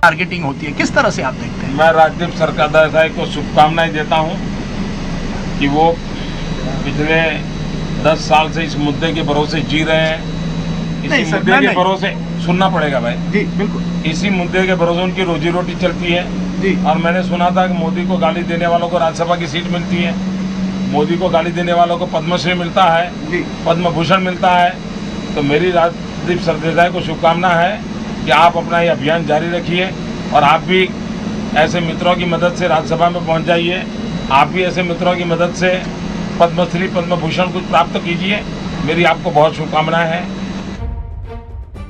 Targeting होती है, किस तरह से आप देखते हैं? मैं राजदीप सरदेसाई को शुभकामनाएं देता हूं कि वो पिछले 10 साल से इस मुद्दे के भरोसे जी रहे हैं। इसी मुद्दे के भरोसे सुनना पड़ेगा भाई जी बिल्कुल, इसी मुद्दे के भरोसे उनकी रोजी रोटी चलती है जी। और मैंने सुना था कि मोदी को गाली देने वालों को राज्यसभा की सीट मिलती है, मोदी को गाली देने वालों को पद्मश्री मिलता है, पद्म भूषण मिलता है। तो मेरी राजदीप सरदेसाई को शुभकामना है कि आप अपना ये अभियान जारी रखिए और आप भी ऐसे मित्रों की मदद से राज्यसभा में पहुंच जाइए। आप भी ऐसे मित्रों की मदद से पद्मश्री पद्म भूषण कुछ प्राप्त कीजिए। मेरी आपको बहुत शुभकामनाएं हैं।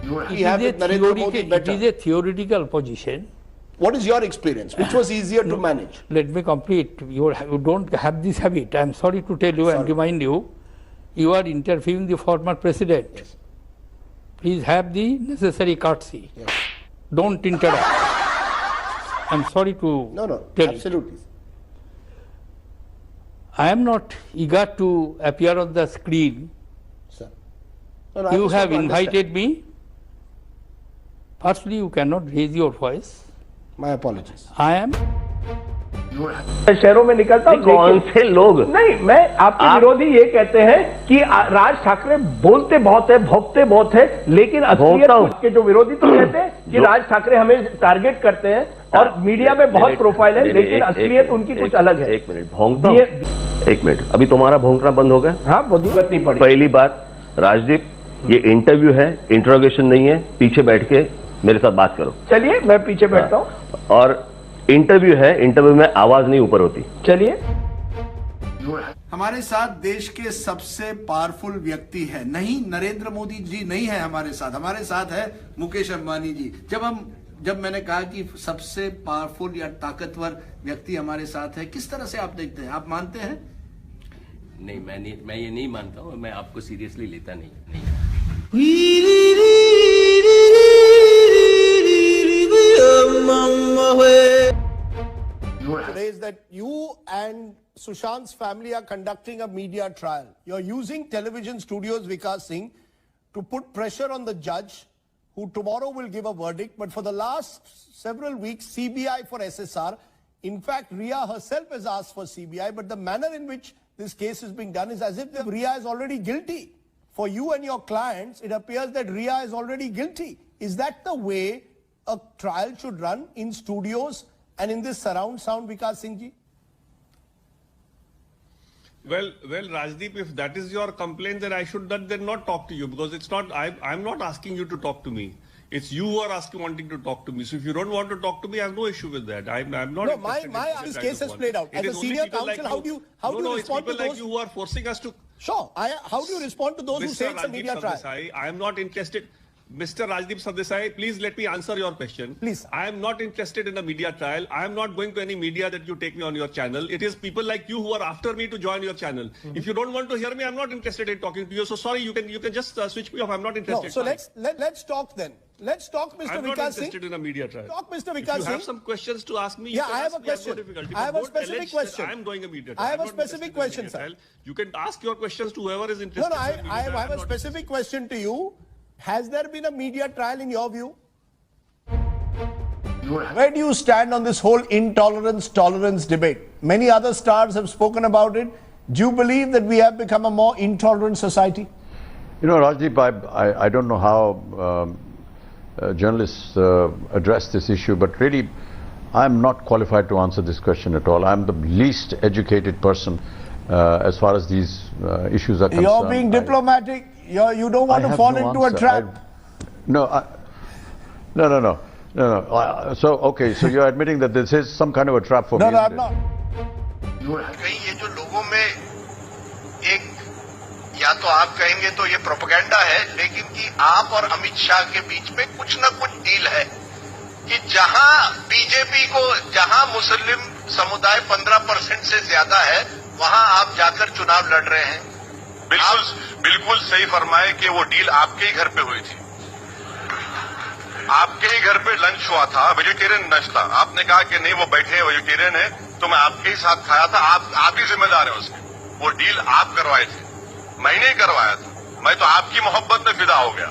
It is a theoretical position. What is your experience? Which was easier to manage? Let me complete. You don't have this habit. I am sorry to tell you and remind you, you are interviewing the former president. Yes. Please have the necessary courtesy. Yes. Don't interrupt. I am sorry to tell absolutely. you. I am not eager to appear on the screen. Sir. You have invited me. Firstly, you cannot raise your voice. My apologies. I am. शहरों में निकलता हूं। कौन से लोग? नहीं, मैं आपके विरोधी ये कहते हैं कि राज ठाकरे बोलते बहुत है, भोंकते बहुत है, लेकिन असलियत के जो विरोधी तो कहते हैं कि राज ठाकरे हमें टारगेट करते हैं और मीडिया में बहुत प्रोफाइल है, लेकिन असलियत उनकी कुछ अलग है। एक मिनट भोंकता हूं। एक मिनट, अभी तुम्हारा भोंकना बंद हो गया? हाँ, जरूरत नहीं पड़ी। पहली बात, राजदीप ये इंटरव्यू है, इंट्रोगेशन नहीं है। पीछे बैठ के मेरे साथ बात करो। चलिए, मैं पीछे बैठता हूं। और इंटरव्यू है, इंटरव्यू में आवाज नहीं ऊपर होती। चलिए। हमारे साथ देश के सबसे पावरफुल व्यक्ति है, नहीं नरेंद्र मोदी जी नहीं है हमारे साथ है मुकेश अंबानी जी। जब मैंने कहा कि सबसे पावरफुल या ताकतवर व्यक्ति हमारे साथ है, किस तरह से आप देखते हैं? आप मानते हैं? नहीं, मैं ये नहीं मानता हूँ। मैं आपको सीरियसली लेता नहीं। Today is that you and Sushant's family are conducting a media trial. You're using television studios, Vikas Singh, to put pressure on the judge who tomorrow will give a verdict. But for the last several weeks, CBI for SSR, in fact, Riya herself has asked for CBI, but the manner in which this case is being done is as if Riya is already guilty. For you and your clients, it appears that Riya is already guilty. Is that the way a trial should run in studios and in this surround sound, Vikas Singh ji? Well, Rajdeep, if that is your complaint, then I should not talk to you, because it's not. I'm not asking you to talk to me. It's you who are wanting to talk to me. So if you don't want to talk to me, I have no issue with that. I'm not. No, this case has played out. As a senior counsel, how do you respond to those? Like you who are forcing us to. Sure. How do you respond to those who say it's a media trial? I am not interested. Mr. Rajdeep Sardesai, please let me answer your question. Please. I am not interested in a media trial. I am not going to any media that you take me on your channel. It is people like you who are after me to join your channel. If you don't want to hear me, I'm not interested in talking to you. So sorry, you can just switch me off. I'm not interested. No, so let's talk then. Let's talk, Mr. Vikas Singh. I'm not interested in a media trial. Talk, Mr. Vikas Singh. If you have some questions to ask me, I have a question. I have a specific question. I am doing a media trial. I have a specific question, sir. You can ask your questions to whoever is interested. No, I have a specific question to you. Has there been a media trial in your view? Where do you stand on this whole intolerance-tolerance debate? Many other stars have spoken about it. Do you believe that we have become a more intolerant society? You know, Rajdeep, I don't know how journalists address this issue, but really, I'm not qualified to answer this question at all. I'm the least educated person as far as these issues are concerned. You're being diplomatic. You don't want to fall into a trap. No. Okay, so you're admitting that this is some kind of a trap for me. No, I'm not. कहीं ये जो लोगों में एक, या तो आप कहेंगे तो ये प्रोपेगेंडा है, लेकिन कि आप और अमित शाह के बीच में कुछ न कुछ डील है कि जहां बीजेपी को, जहां मुस्लिम समुदाय 15% से ज्यादा है, वहां आप जाकर चुनाव लड़ रहे हैं। बिल्कुल सही फरमाए कि वो डील आपके ही घर पे हुई थी। आपके ही घर पे लंच हुआ था, वेजिटेरियन लंच था। आपने कहा कि नहीं वो बैठे वेजिटेरियन है, तो मैं आपके ही साथ खाया था। आप ही जिम्मेदार है उसके। वो डील आप करवाए थे, मैंने ही करवाया था। मैं तो आपकी मोहब्बत में फिदा हो गया।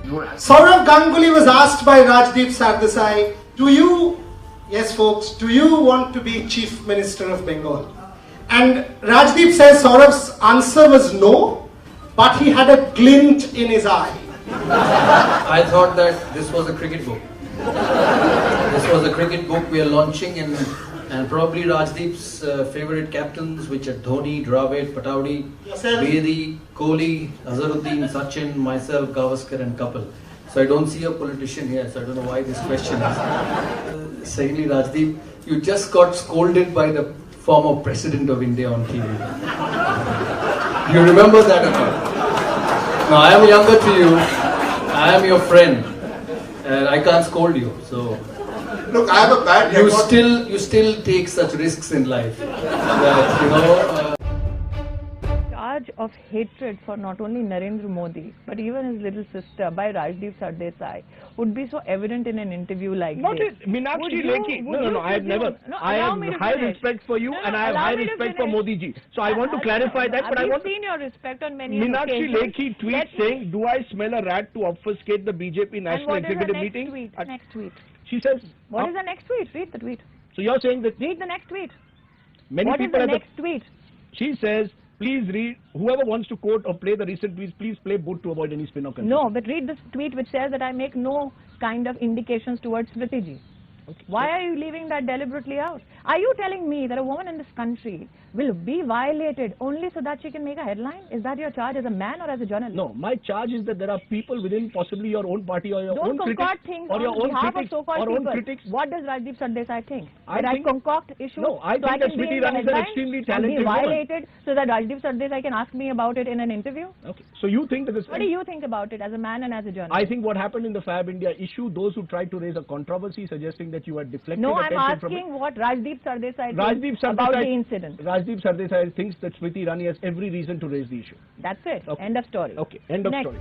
Saurav Ganguly was asked by Rajdeep Sardesai, yes folks, do you want to be Chief Minister of Bengal? And Rajdeep says Saurav's answer was no, but he had a glint in his eye. I thought that this was a cricket book. This was a cricket book we are launching, and probably Rajdeep's favorite captains, which are Dhoni, Dravid, Pataudi, Bedi, Kohli, Azharuddin, Sachin, myself, Gavaskar and Kapil. So I don't see a politician here, so I don't know why this question is. Secondly, Rajdeep, you just got scolded by the former President of India on TV. You remember that or not? Now I am younger to you, I am your friend, and I can't scold you, so... Look, I have a bad record. You still take such risks in life. That, Charge of hatred for not only Narendra Modi, but even his little sister by Rajdeep Sardesai would be so evident in an interview like this. Meenakshi Lekhi. No, I have never. I have high respect for you, and I have high respect for Modi ji. So I want to clarify that, but I want to... seen your respect on many Meenakshi occasions. Lekhi tweets saying, do I smell a rat to obfuscate the BJP National Executive Meeting? Next tweet. She says... What is the next tweet? Read the tweet. So you're saying that... Read the next tweet. Many what people is the next tweet? She says, please read, whoever wants to quote or play the recent tweets, please play boot to avoid any spin or confusion. No, but read this tweet which says that I make no kind of indications towards Smriti ji. Okay. Why are you leaving that deliberately out? Are you telling me that a woman in this country will be violated only so that she can make a headline? Is that your charge as a man or as a journalist? No, my charge is that there are people within possibly your own party or your own critics or your own critics or own critics. What does Rajdeep Sardesai think? I concoct issues? No, I think that Smriti Irani is an extremely talented woman. Violated so that Rajdeep Sardesai can ask me about it in an interview? Okay, so you think that this... What do you think about it as a man and as a journalist? I think what happened in the Fab India issue, those who tried to raise a controversy suggesting that you had deflected attention from it. No, I'm asking what Rajdeep Sardesai thinks about the incident. Rajdeep Sardesai thinks that Smriti Irani has every reason to raise the issue. That's it. Okay. End of story. Okay, end of story.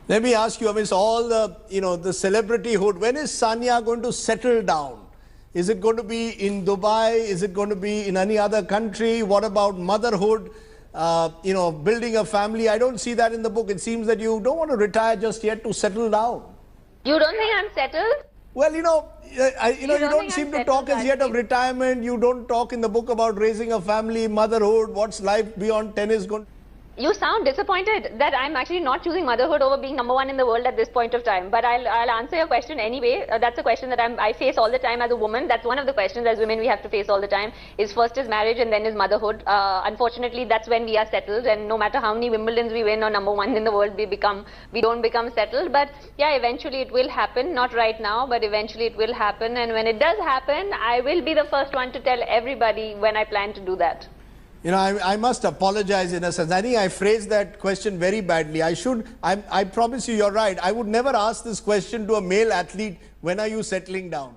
Let me ask you, amidst all the, the celebrityhood, when is Sania going to settle down? Is it going to be in Dubai? Is it going to be in any other country? What about motherhood? Building a family? I don't see that in the book. It seems that you don't want to retire just yet to settle down. You don't think I'm settled? Well, you don't seem to talk as yet of retirement. You don't talk in the book about raising a family, motherhood, what's life beyond tennis going to... You sound disappointed that I'm actually not choosing motherhood over being #1 in the world at this point of time. But I'll answer your question anyway. That's a question that I face all the time as a woman. That's one of the questions as women we have to face all the time. First is marriage and then is motherhood. Unfortunately, that's when we are settled. And no matter how many Wimbledons we win or #1 in the world we don't become settled. But yeah, eventually it will happen. Not right now, but eventually it will happen. And when it does happen, I will be the first one to tell everybody when I plan to do that. I must apologize in a sense. I think I phrased that question very badly. I promise you're right. I would never ask this question to a male athlete, when are you settling down?